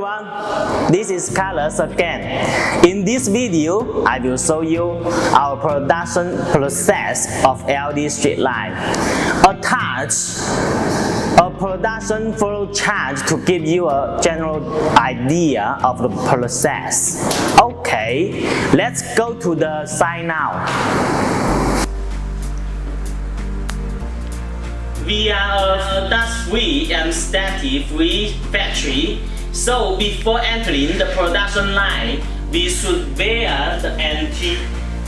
everyone, this is Carlos again. In this video, I will show you our production process of LED street light. Attach a production flow chart to give you a general idea of the process. Okay, let's go to the site now. We are a dust-free and static-free factory, so before entering the production line, we should wear the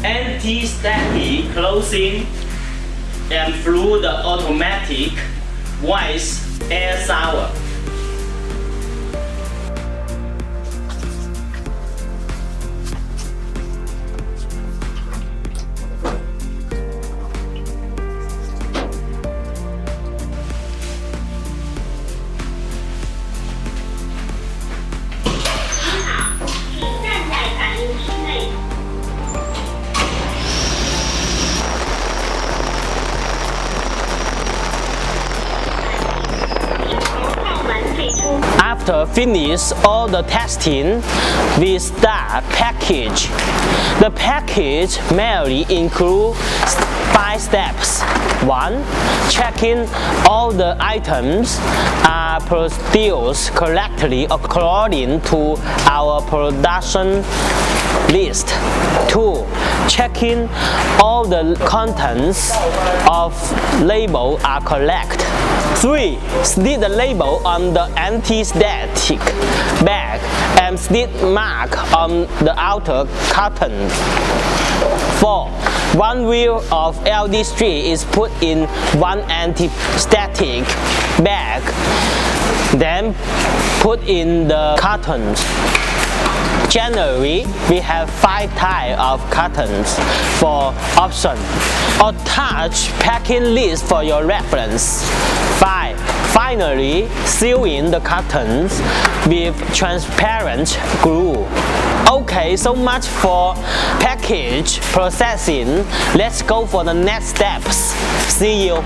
anti-static clothing and through the automatic voice air shower. After finish all the testing, we start package. The package mainly includes 5 steps. 1. Checking all the items are produced correctly according to our production list. 2. Checking all the contents of label are correct. 3. Stick the label on the anti-static bag and stick mark on the outer carton. 4. One wheel of LED strip is put in one anti-static bag, then put in the cartons. Generally, we have 5 types of cartons for option. Attach packing list for your reference. 5. Finally, seal in the cartons with transparent glue. Okay, so much for package processing. Let's go for the next steps. See you.